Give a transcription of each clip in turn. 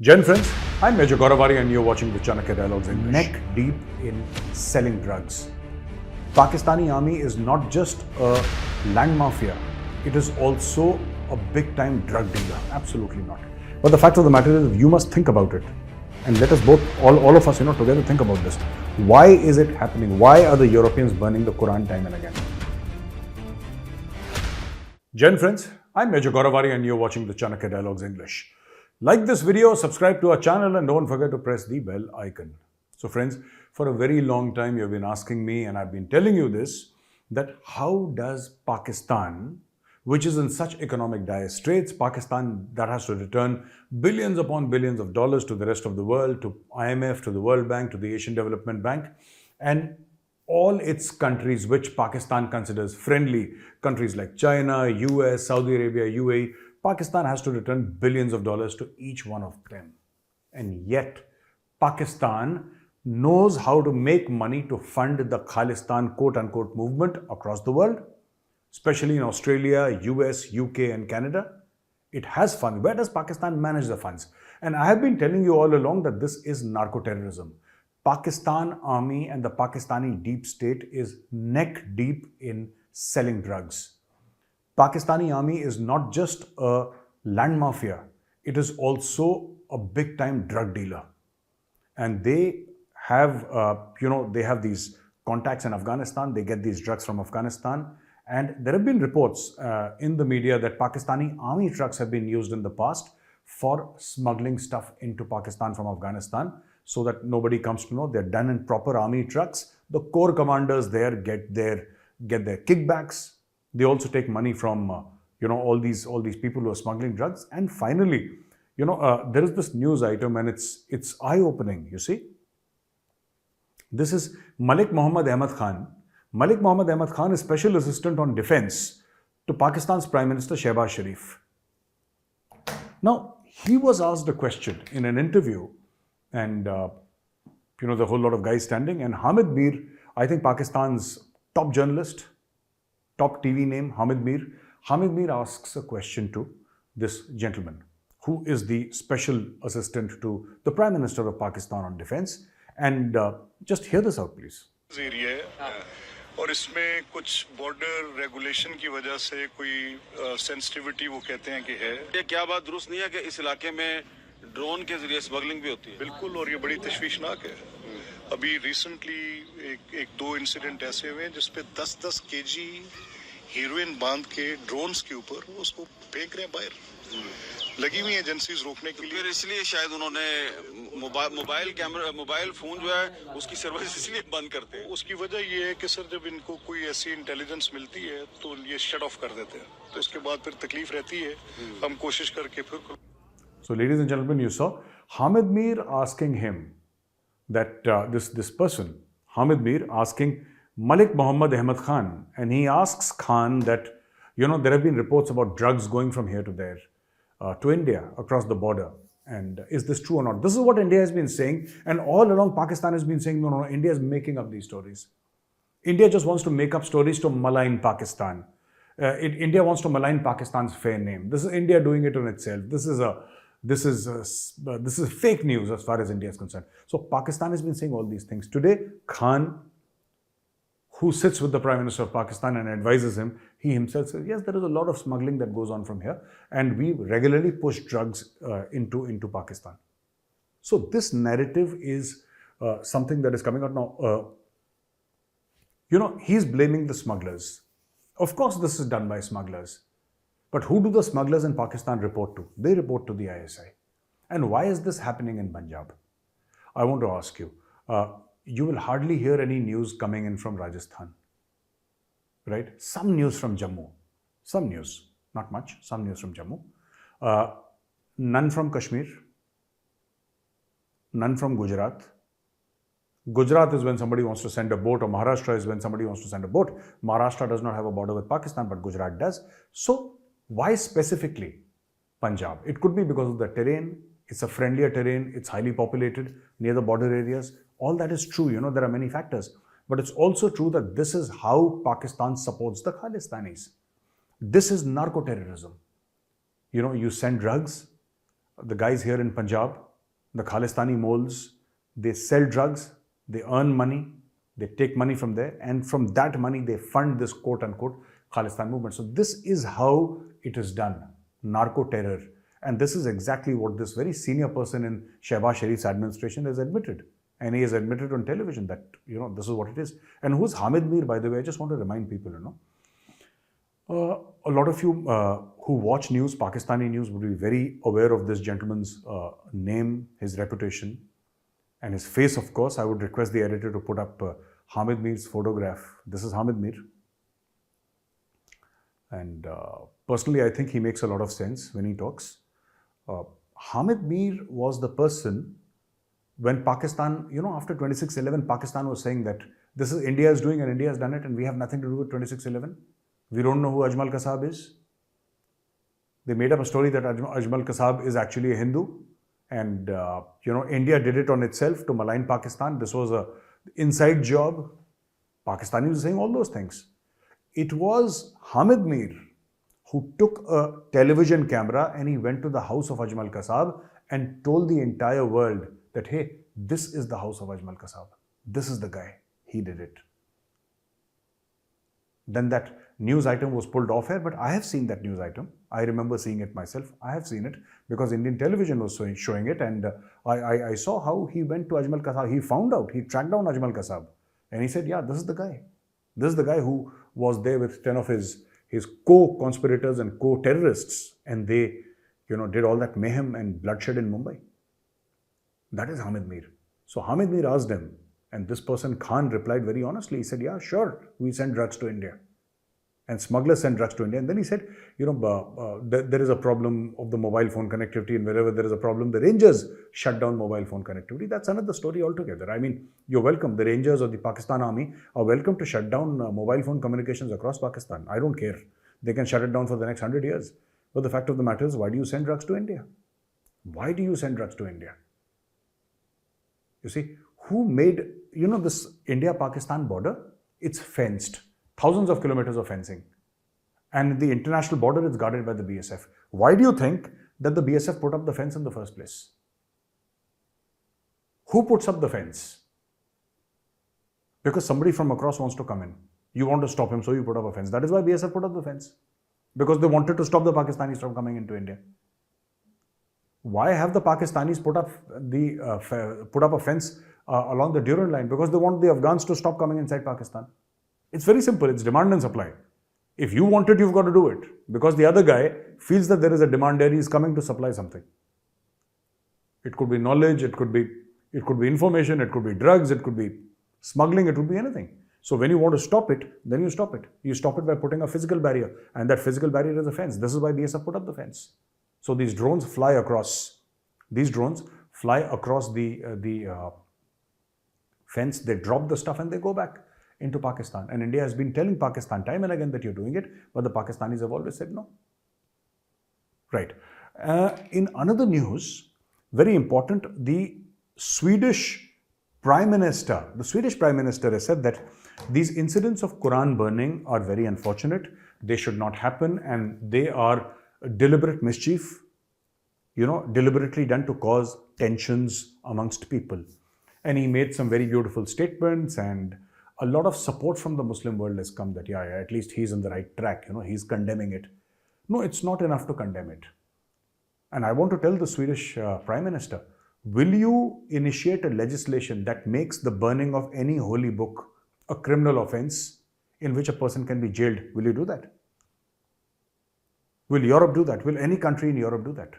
Gen friends, I'm Major Gaurav Arya and you're watching the Chanakya Dialogues English. Neck deep in selling drugs. Pakistani army is not just a land mafia, it is also a big time drug dealer. Absolutely not. But the fact of the matter is, you must think about it. And let us both, all of us, together think about this. Why is it happening? Why are the Europeans burning the Quran time and again? Gen friends, I'm Major Gaurav Arya and you're watching the Chanakya Dialogues English. Like this video, subscribe to our channel and don't forget to press the bell icon. So friends, for a very long time you've been asking me, and I've been telling you this, that how does Pakistan, which is in such economic dire straits, Pakistan that has to return billions upon billions of dollars to the rest of the world, to IMF, to the World Bank, to the Asian Development Bank, and all its countries which Pakistan considers friendly, countries like China, US, Saudi Arabia, UAE, Pakistan has to return billions of dollars to each one of them. And yet, Pakistan knows how to make money to fund the Khalistan quote-unquote movement across the world, especially in Australia, US, UK and Canada. It has funds. Where does Pakistan manage the funds? And I have been telling you all along that this is narco-terrorism. Pakistan army and the Pakistani deep state is neck deep in selling drugs. Pakistani army is not just a land mafia, it is also a big time drug dealer. And they have, they have these contacts in Afghanistan, they get these drugs from Afghanistan. And there have been reports in the media that Pakistani army trucks have been used in the past for smuggling stuff into Pakistan from Afghanistan, so that nobody comes to know. They're done in proper army trucks. The corps commanders there get their kickbacks. They also take money from all these people who are smuggling drugs. And finally, there is this news item, and it's eye-opening. You see, this is Malik Mohammad Ahmad Khan. Malik Mohammad Ahmad Khan is Special Assistant on Defense to Pakistan's Prime Minister Shehbaz Sharif. Now, he was asked a question in an interview, and the whole lot of guys standing, and Hamid Mir, I think Pakistan's top journalist, top TV name, Hamid Mir. Hamid Mir asks a question to this gentleman, who is the Special Assistant to the Prime Minister of Pakistan on Defense. And just hear this out, please. और इसमें कुछ border regulation की वजह से कोई sensitivity वो कहते हैं कि है। ये क्या बात दुरुस्त नहीं है कि इस इलाके में ड्रोन के जरिए स्मगलिंग भी होती है? बिल्कुल, और ये बड़ी तशवीशनाक है। अभी रिसेंटली एक दो इंसिडेंट ऐसे हुए हैं जिसपे 10-10 केजी हीरोइन बांध के ड्रोन्स के ऊपर उसको फेंक रहे हैं बाहर। लगी हुई एजेंसीज रोकने के लिए। इसलिए शायद उन्होंने मोबाइल फोन जो है उसकी सर्विस इसलिए बंद करते हैं। उसकी वजह ये है कि सर, जब इनको कोई ऐसी इंटेलिजेंस मिलती है तो ये शट ऑफ कर देते हैं, तो इसके बाद फिर तकलीफ रहती है। हम कोशिश करके फिर। So ladies and gentlemen, you saw Hamid Mir asking him that this person, Hamid Mir, asking Malik Mohammad Ahmad Khan, and he asks Khan that, there have been reports about drugs going from here to there, to India, across the border. And is this true or not? This is what India has been saying, and all along Pakistan has been saying, no, India is making up these stories. India just wants to make up stories to malign Pakistan. India wants to malign Pakistan's fair name. This is India doing it on itself. This is fake news as far as India is concerned. So Pakistan has been saying all these things. Today, Khan, who sits with the Prime Minister of Pakistan and advises him, he himself says, yes, there is a lot of smuggling that goes on from here, and we regularly push drugs into Pakistan. So this narrative is something that is coming out now. He's blaming the smugglers. Of course, this is done by smugglers. But who do the smugglers in Pakistan report to? They report to the ISI. And why is this happening in Punjab? I want to ask you. You will hardly hear any news coming in from Rajasthan, right? Some news from Jammu, some news, not much, some news from Jammu. None from Kashmir, none from Gujarat. Gujarat is when somebody wants to send a boat, or Maharashtra is when somebody wants to send a boat. Maharashtra does not have a border with Pakistan, but Gujarat does. So why specifically Punjab? It could be because of the terrain. It's a friendlier terrain. It's highly populated near the border areas. All that is true. There are many factors. But it's also true that this is how Pakistan supports the Khalistanis. This is narco-terrorism. You send drugs the guys here in Punjab, the Khalistani moles, they sell drugs, they earn money, they take money from there, and from that money they fund this quote-unquote Khalistan movement. So this is how it is done, narco-terror. And this is exactly what this very senior person in Shehbaz Sharif's administration has admitted. And he has admitted on television that, this is what it is. And who's Hamid Mir, by the way? I just want to remind people, a lot of you who watch news, Pakistani news, would be very aware of this gentleman's name, his reputation, and his face, of course. I would request the editor to put up Hamid Mir's photograph. This is Hamid Mir. And personally, I think he makes a lot of sense when he talks. Hamid Mir was the person when Pakistan, after 26/11, Pakistan was saying that this is India is doing and India has done it and we have nothing to do with 26/11. We don't know who Ajmal Kasab is. They made up a story that Ajmal Kasab is actually a Hindu. And, India did it on itself to malign Pakistan. This was an inside job. Pakistanis were saying all those things. It was Hamid Mir who took a television camera and he went to the house of Ajmal Kasab and told the entire world that, hey, this is the house of Ajmal Kasab. This is the guy. He did it. Then that news item was pulled off air, but I have seen that news item. I remember seeing it myself. I have seen it because Indian television was showing it, and I saw how he went to Ajmal Kasab. He found out, he tracked down Ajmal Kasab, and he said, yeah, this is the guy. This is the guy who was there with 10 of his co-conspirators and co-terrorists, and they, did all that mayhem and bloodshed in Mumbai. That is Hamid Mir. So Hamid Mir asked him, and this person, Khan, replied very honestly. He said, yeah, sure, we send drugs to India. And smugglers send drugs to India. And then he said, there is a problem of the mobile phone connectivity, and wherever there is a problem, the Rangers shut down mobile phone connectivity. That's another story altogether. I mean, you're welcome. The Rangers or the Pakistan Army are welcome to shut down mobile phone communications across Pakistan. I don't care. They can shut it down for the next 100 years. But the fact of the matter is, why do you send drugs to India? Why do you send drugs to India? You see, who made, this India-Pakistan border? It's fenced. Thousands of kilometers of fencing. And the international border is guarded by the BSF. Why do you think that the BSF put up the fence in the first place? Who puts up the fence? Because somebody from across wants to come in. You want to stop him, so you put up a fence. That is why BSF put up the fence. Because they wanted to stop the Pakistanis from coming into India. Why have the Pakistanis put up a fence along the Durand line? Because they want the Afghans to stop coming inside Pakistan. It's very simple. It's demand and supply. If you want it, you've got to do it. Because the other guy feels that there is a demand there, he's coming to supply something. It could be knowledge, it could be information, it could be drugs, it could be smuggling, it could be anything. So when you want to stop it, then you stop it. You stop it by putting a physical barrier. And that physical barrier is a fence. This is why BSF put up the fence. So these drones fly across. These drones fly across the fence. They drop the stuff and they go back into Pakistan. And India has been telling Pakistan time and again that you're doing it, but the Pakistanis have always said no. Right. In another news, very important, the Swedish Prime Minister has said that these incidents of Quran burning are very unfortunate. They should not happen, and they are deliberate mischief, deliberately done to cause tensions amongst people. And he made some very beautiful statements, and a lot of support from the Muslim world has come that, yeah, at least he's on the right track, he's condemning it. No, it's not enough to condemn it. And I want to tell the Swedish Prime Minister, will you initiate a legislation that makes the burning of any holy book a criminal offense in which a person can be jailed? Will you do that? Will Europe do that? Will any country in Europe do that?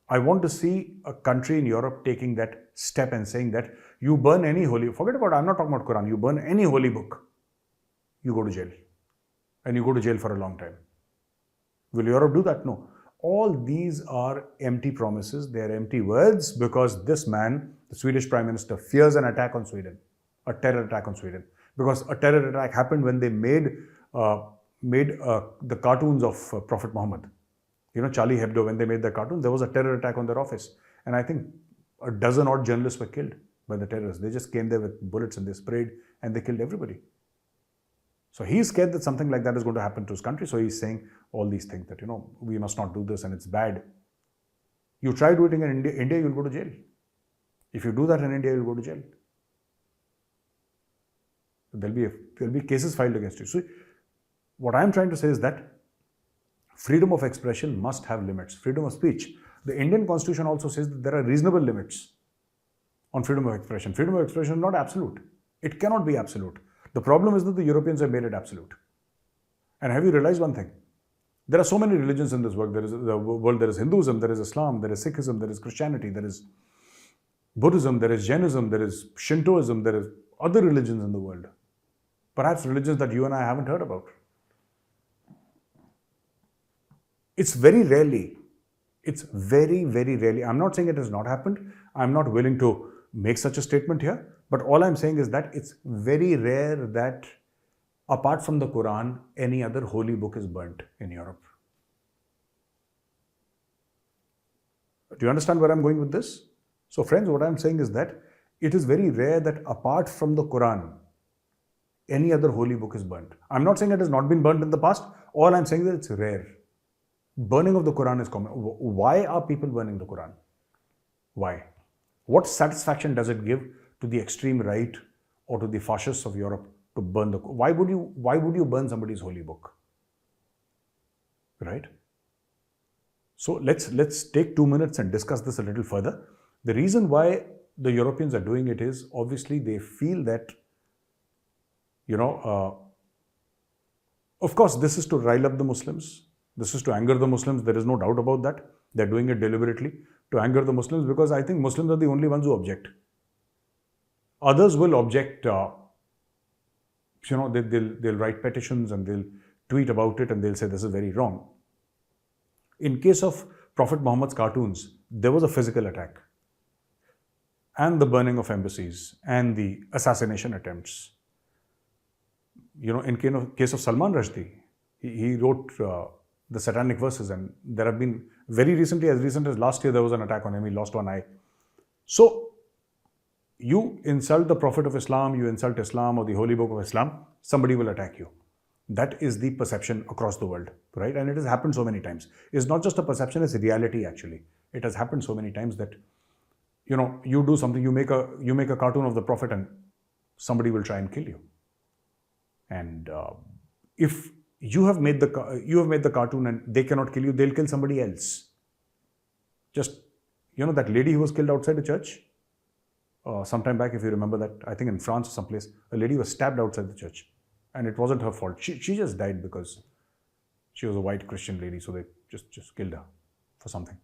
I want to see a country in Europe taking that step and saying that you burn any holy, forget about, I'm not talking about Quran, you burn any holy book, you go to jail. And you go to jail for a long time. Will Europe do that? No. All these are empty promises, they are empty words, because this man, the Swedish Prime Minister, fears an attack on Sweden, a terror attack on Sweden. Because a terror attack happened when they made the cartoons of Prophet Muhammad. Charlie Hebdo, when they made the cartoon, there was a terror attack on their office. And I think a dozen odd journalists were killed by the terrorists. They just came there with bullets and they sprayed and they killed everybody. So he's scared that something like that is going to happen to his country. So he's saying all these things that, we must not do this and it's bad. You try doing it in India, you'll go to jail. If you do that in India, you'll go to jail. There'll be cases filed against you. So what I'm trying to say is that freedom of expression must have limits. Freedom of speech. The Indian Constitution also says that there are reasonable limits on freedom of expression. Freedom of expression is not absolute. It cannot be absolute. The problem is that the Europeans have made it absolute. And have you realized one thing? There are so many religions in this world. There is Hinduism, there is Islam, there is Sikhism, there is Christianity, there is Buddhism, there is Jainism, there is Shintoism, there is other religions in the world. Perhaps religions that you and I haven't heard about. It's very rarely, I'm not saying it has not happened. I'm not willing to make such a statement here. But all I'm saying is that it's very rare that apart from the Quran, any other holy book is burnt in Europe. Do you understand where I'm going with this? So friends, what I'm saying is that it is very rare that apart from the Quran, any other holy book is burnt. I'm not saying it has not been burnt in the past. All I'm saying is that it's rare. Burning of the Quran is common. Why are people burning the Quran? Why? What satisfaction does it give to the extreme right or to the fascists of Europe to burn the Quran? Why would you burn somebody's holy book? Right? So let's take 2 minutes and discuss this a little further. The reason why the Europeans are doing it is obviously they feel that, of course, this is to rile up the Muslims. This is to anger the Muslims. There is no doubt about that. They're doing it deliberately to anger the Muslims because I think Muslims are the only ones who object. Others will object, they'll write petitions and they'll tweet about it and they'll say this is very wrong. In case of Prophet Muhammad's cartoons, there was a physical attack and the burning of embassies and the assassination attempts. In case of Salman Rushdie, he wrote the satanic verses, and there have been very recently, as recent as last year, there was an attack on him. He lost one eye. So you insult the Prophet of Islam, you insult Islam or the Holy Book of Islam, somebody will attack you. That is the perception across the world, right? And it has happened so many times. It's not just a perception, it's a reality actually. It has happened so many times that, you do something, you make a cartoon of the Prophet and somebody will try and kill you. And if you have made the cartoon and they cannot kill you, they'll kill somebody else. Just, that lady who was killed outside the church, sometime back, if you remember that, I think in France or someplace, a lady was stabbed outside the church. And it wasn't her fault. She just died because she was a white Christian lady, so they just killed her for something.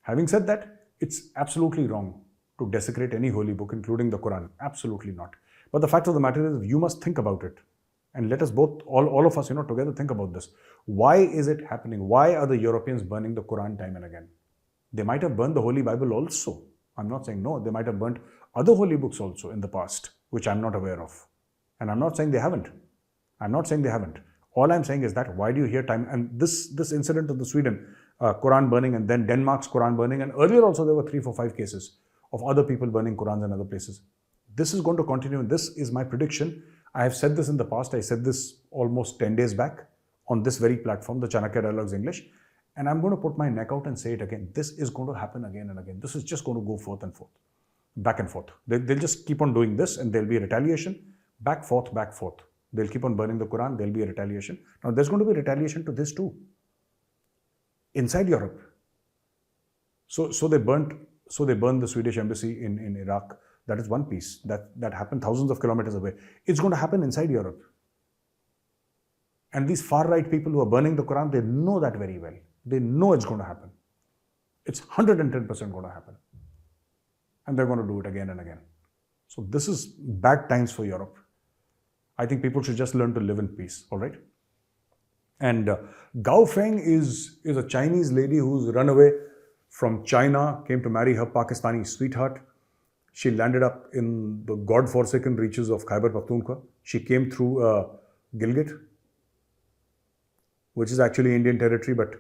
Having said that, it's absolutely wrong to desecrate any holy book, including the Quran. Absolutely not. But the fact of the matter is, you must think about it. And let us both, all of us, together think about this. Why is it happening? Why are the Europeans burning the Quran time and again? They might have burned the Holy Bible also. I'm not saying no. They might have burnt other holy books also in the past, which I'm not aware of. And I'm not saying they haven't. All I'm saying is that why do you hear time? And this incident of the Sweden Quran burning and then Denmark's Quran burning, and earlier also there were 3, 4, 5 cases of other people burning Qurans in other places. This is going to continue. This is my prediction. I have said this in the past. I said this almost 10 days back on this very platform, the Chanakya Dialogues English. And I'm going to put my neck out and say it again. This is going to happen again and again. This is just going to go forth and forth, back and forth. They'll just keep on doing this and there'll be a retaliation. Back, forth. They'll keep on burning the Quran. There'll be a retaliation. Now, there's going to be retaliation to this too. Inside Europe. So they burned the Swedish embassy in Iraq. That is one piece. That happened thousands of kilometers away. It's going to happen inside Europe. And these far-right people who are burning the Quran, they know that very well. They know it's going to happen. It's 110% going to happen. And they're going to do it again and again. So this is bad times for Europe. I think people should just learn to live in peace, all right? And Gao Feng is a Chinese lady who's run away from China, came to marry her Pakistani sweetheart. She landed up in the God-forsaken reaches of Khyber Pakhtunkhwa. She came through Gilgit, which is actually Indian territory, but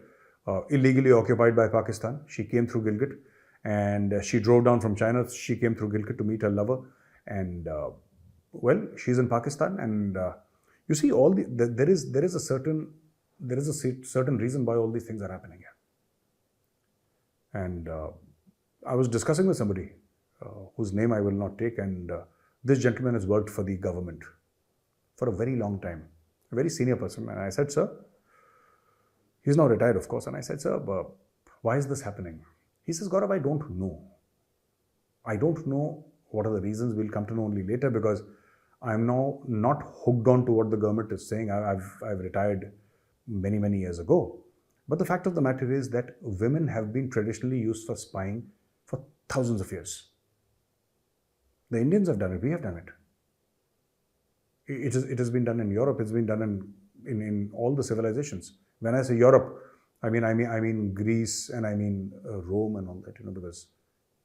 illegally occupied by Pakistan. She came through Gilgit and she drove down from China. She came through Gilgit to meet her lover. And she's in Pakistan. And you see, there is a certain reason why all these things are happening here. And I was discussing with somebody whose name I will not take, and this gentleman has worked for the government for a very long time, a very senior person. And I said, sir, he's now retired, of course. And I said, sir, why is this happening? He says, Gaurav, I don't know. I don't know what are the reasons. We'll come to know only later, because I'm now not hooked on to what the government is saying. I've retired many, many years ago. But the fact of the matter is that women have been traditionally used for spying for thousands of years. The Indians have done it. We have done it. It has been done in Europe. It's been done in all the civilizations. When I say Europe, I mean Greece, and I mean Rome and all that, because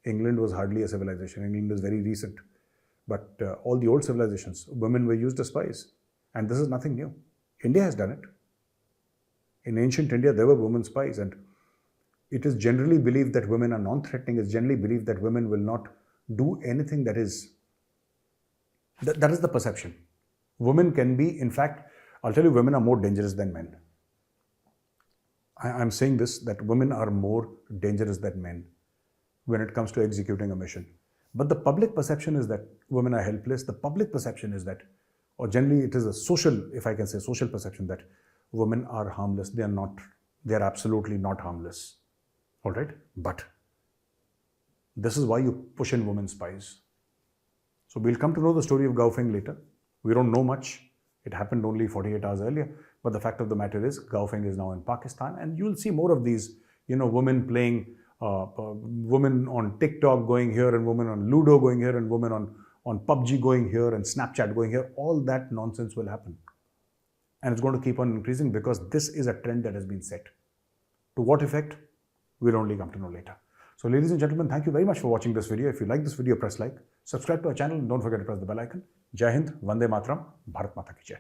England was hardly a civilization. England is very recent. But all the old civilizations, women were used as spies. And this is nothing new. India has done it. In ancient India, there were women spies. And it is generally believed that women are non-threatening. It's generally believed that women will not do anything that is... That is the perception. Women can be, in fact, I'll tell you, women are more dangerous than men. I'm saying this, that women are more dangerous than men when it comes to executing a mission. But the public perception is that women are helpless. The public perception is that, or generally it is a social, if I can say, social perception that women are harmless. They are not. They are absolutely not harmless. All right? But this is why you push in women spies. So we'll come to know the story of Gaofeng later. We don't know much. It happened only 48 hours earlier. But the fact of the matter is, Gaofeng is now in Pakistan, and you'll see more of these, women playing, women on TikTok going here, and women on Ludo going here, and women on PUBG going here, and Snapchat going here. All that nonsense will happen. And it's going to keep on increasing, because this is a trend that has been set. To what effect? We'll only come to know later. So ladies and gentlemen, thank you very much for watching this video. If you like this video, press like, subscribe to our channel, and don't forget to press the bell icon. Jai Hind, Vande Mataram, Bharat Mata Ki Jai.